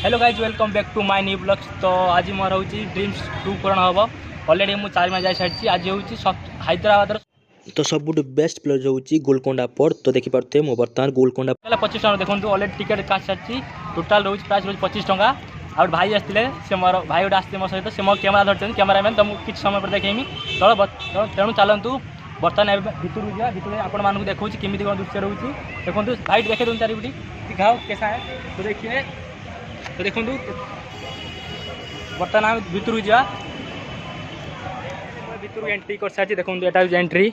Hello guys welcome back to my new blogs. तो आज मोर हूँ ड्रीम्स 2 पूरण हम अलरेडी मुझे 4 मास जाए सारी। आज हूँ हैदराबाद तो सब बेस्ट प्लेस हूँ गोलकोंडा पोर्ट। तो देखिपे मुझे बर्तमान गोलकोंडा 25 टका देखो अलरेडी टिकेट काट सारी। टोटाल रोज प्राइस रोज 25 टका। और भाई आसते से मोर भाई गोटे आसते मो सहित से मो कैमेरा धरते कैमेरामैन। तो मुझे किसी समय पर देखेमी तेणु चलतु बर्तमान भितर जा भितर आपण देखा केमी कौन दृश्य रोचे देखो भाई देखे दूँ चारिपटी दिखाओ कैसा है। तो देखिए तो देखो बर्तमान आम भितर जा भितर एंट्री कर सारी। देखो यहाँ एंट्री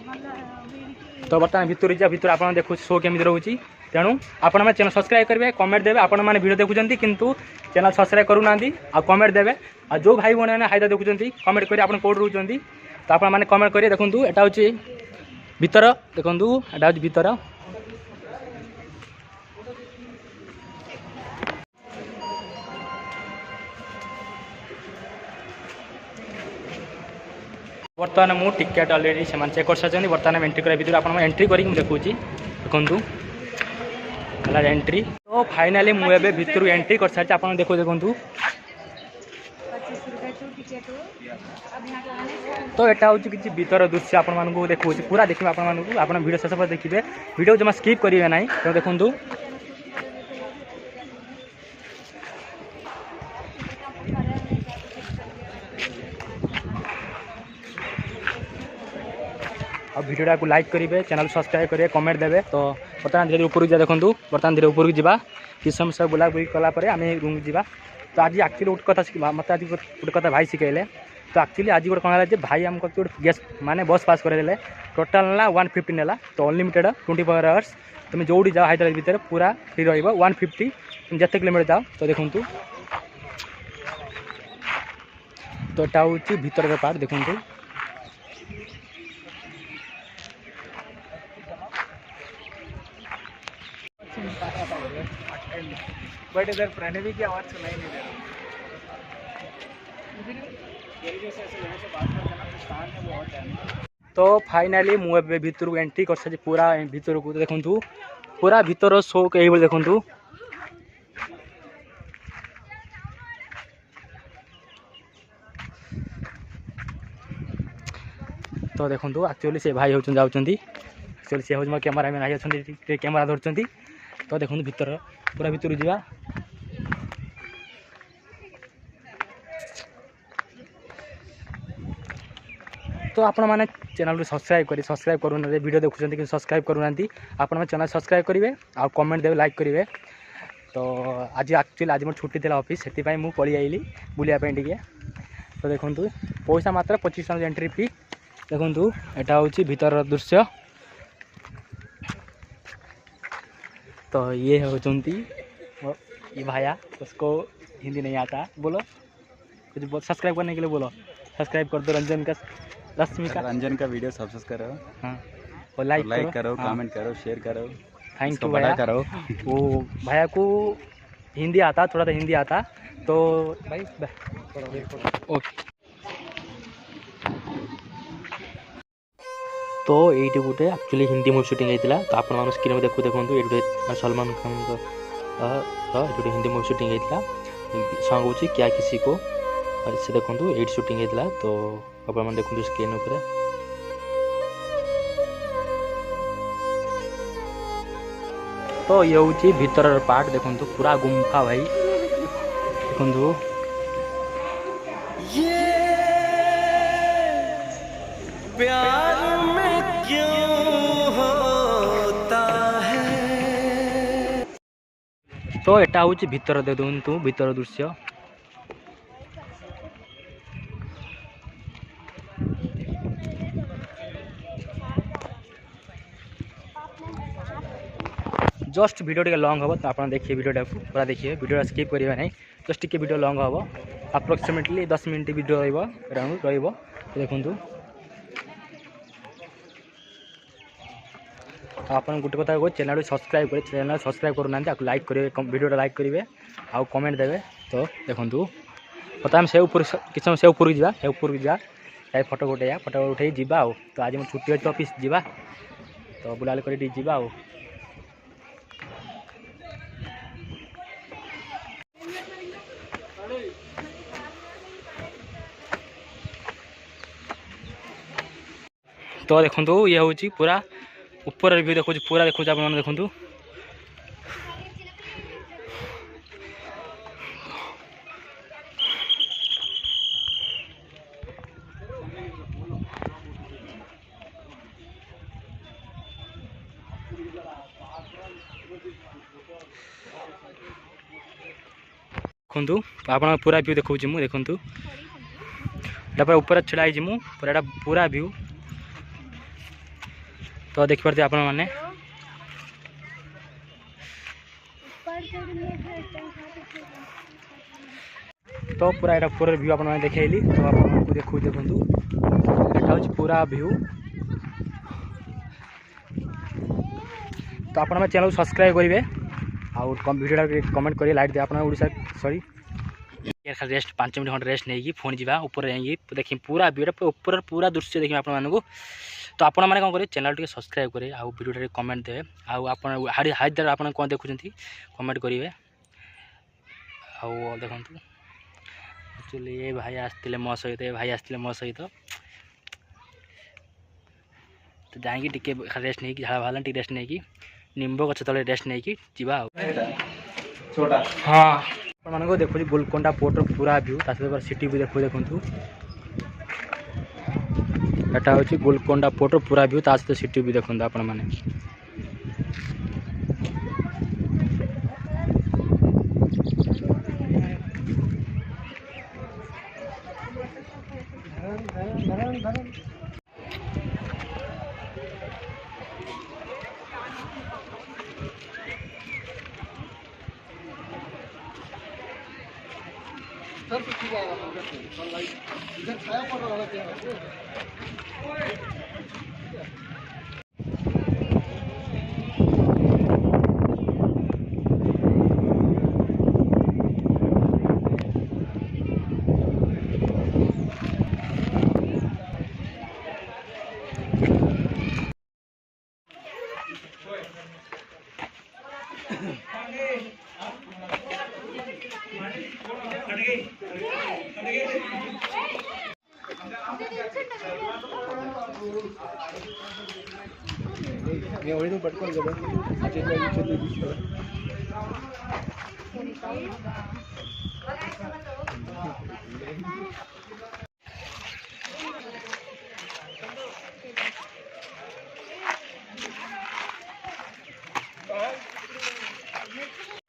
तो बर्तमान भितर जा भितर आप देखो शो केमी रोचे। तेणु आपण मैंने चैनल सब्सक्राइब करेंगे कमेंट देवे। आपण मैंने वीडियो देखुं किंतु चैनल सब्सक्राइब करूना आ कमेंट देवे। आ जो भाई भाई मैंने हाईदा देखुं कमेंट करेंगे आप कौट रोच तो आप मैंने कमेंट करेंगे। देखो यहाँ हूँ भीतर देखो यहाँ हूँ भीतर बर्तमान मु टिकेट अलरेडी से चेक कर सारी। बर्तमान एंट्री कर भर आप एंट्री कर देखा देखु है एंट्री। तो फाइनाली मुझे भितर एंट्री कर सारी। आप देखो देखु तो यहाँ हूँ कि भीतर दृश्य आपको देखा पूरा देखिए आप वीडियो शेष पर देखिए वीडियो जमा स्किप करेंगे ना। तो देखु और वीडियो को लाइक करेंगे चैनल सब्सक्राइब करेंगे कमेंट देवे। तो बर्तमान धीरे ऊपर जा देखो बर्तमान धीरे ऊपर जा किस समय सब बुलाबुली कलापर आम रूम जा। तो आज एक्चुअली गोटे कथा मत आज गोटे कथा भाई शिखेले। तो एक्चुअली आज गोटे कौन है भाई आमको गोटे गैस माने बस पास करदे टोटाल ना 150 नेला। तो अनलिमिटेड 24 आवर्स तुम जो जाओ हैदराबाद भितर पूरा फ्री रही 150 तुम जिते किलोमीटर जाओ। तो देखु तो यहाँ हूँ भीतर पार्ट देखु बट इधर प्रणवी की आवाज़ सुनाई नहीं दे रहा। तो फाइनाली मुझे भीतर एंट्री कर सारी पूरा भीतर को देखु पूरा भीतर शो कहीं देखु। तो देखो एक्चुअली से भाई होती एक्चुअली से हूँ कैमेरा मैन आई अच्छा कैमेरा धरती। तो देखो भीतर पूरा भीतर जा तो आपण मैंने चैनल को सब्सक्राइब करूना वीडियो देखुं कि सब्सक्राइब करूना आप चैनल सब्सक्राइब करेंगे आ कमेंट देवे लाइक करेंगे। तो आज एक्चुअली आज मोर छुट्टी थी ऑफिस से मुझे पलि आइली बुलायापी टे। तो देखो पैसा मात्र 25 टका एंट्री फी। देखु यहाँ हूँ भीतर दृश्य। तो ये होती ये भाया उसको हिंदी नहीं आता बोलो कुछ सब्सक्राइब करने के लिए बोलो सब्सक्राइब कर दो रंजन का वीडियो सब्सक्राइब करो। हाँ और लाइक करो हाँ। कमेंट करो शेयर करो थैंक यू भैया करो। वो भैया को हिंदी आता थोड़ा सा हिंदी आता तो भाई ओके। तो ये गोटे एक्चुअली हिंदी मूवी शूटिंग होता। तो आप स्क्रीन में देखो देखो सलमान खान गोटे हिंदी मूवी शूटिंग होता सॉन्ग हूँ क्या किसी को से देखो ये शूटिंग होता। तो आप देखो स्क्रीन पर तो ये हूँ भीतर पार्ट देखो पूरा गुंफा भाई देखो प्यार में क्यों होता है। तो यहाँ हूँ भीतर देखु भीतर दृश्य। जस्ट वीडियो टे लॉन्ग हम तो आप देखिए वीडियो को पूरा देखिए वीडियो स्किप करेंगे ना। जस्ट टे वीडियो लॉन्ग हम अप्रोक्सीमेटली 10 मिनट वीडियो रही। तो देखु आप गोटे कथा कह चैनल सब्सक्राइब करें चैनल सब्सक्राइब करूना लाइक करेंगे वीडियो लाइक करेंगे आ कमेंट देवे। तो देखो बता से ऊपर किस समय से ऊपर जा फोटो उठे जा। तो आज मैं छुट्टी अच्छी ऑफिस जा तो बुला कर जा। तो देखो ये हूँ पूरा ऊपर व्यू देखो पूरा देखो आप देखो देखु आप पूरा व्यू देखा मुझे देखु पूरा ऊपर छड़ा ही पूरा पूरा व्यू तो देखिए आपण मैंने तो पूरा यहाँ पूरा व्यू आप देखली तो आपको देखो देखु यहाँ हूँ पूरा व्यू तो आप चैनल सब्सक्राइब करेंगे आउ वीडियो कमेंट करेंगे लाइक दे आप सॉरी खाली रेस्ट 5 मिनट खंड रेस्ट नहीं फोन जा ऊपर जाइए देखिए पूरा वीडियो ऊपर पूरा दृश्य देखिए आप तो आपण मैंने कौन करेंगे चैनल टे सब्सक्राइब करेंगे आउ वीडियो कमेंट देवे आउ हाइदर आप कौन देखुं कमेंट करेंगे आउ देखु एक्चुअली ये भाई आसते मो सहित तो जाइए टी रेस्ट नहीं झाड़ा बाहर टी रेस्ट नहीं निम्ब गच तले रेस्ट नहीं जा हाँ आपको देखो गोलकोंडा पोर्टर पूरा व्यू सहित सिटी भी देखो देखु यहाँ हूँ गोलकोंडा पोर्टर पूरा व्यू सहित सिटी भी देखो आपण मैंने इधर छाया पड़ रहा है मैं वही तो पटकन गया अजय का चले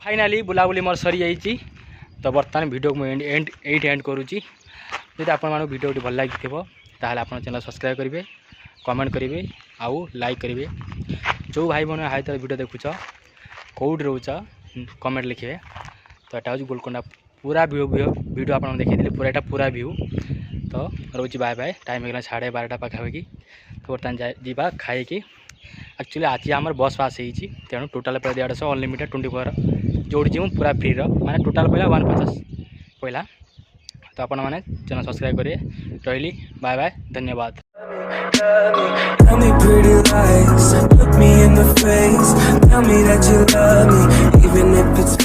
फाइनाली बुलाबुली मोर सरी जाइए तो बर्तमान वीडियो मुझे एंड करुँची जब आपको वीडियो भल लगी ताल आप चैनल सब्सक्राइब करेंगे कमेंट करेंगे आउ लाइक करेंगे जो भाई बहन हाई तरह वीडियो देखुच कौटी रोच कमेंट लिखे तो यहाँ हूँ गोलकोंडा पूरा वीडियो आप देखी पूरा यहाँ पूरा व्यू तो रोच बाय बाय टाइम हो 12:30 पाखापाखि तो बर्तमान जा खाई एक्चुअली आज आम बस पास होती तेणु टोटाल पे 150 अनलिमिटेड 24 जोड़ी जी पूरा फ्री माने टोटाल पहला 150 पहला तो आपण मैंने चैनल सब्सक्राइब करेंगे रही बाय बाय धन्यवाद। Tell me pretty lies, look me in the face, tell me that you love me, even if it's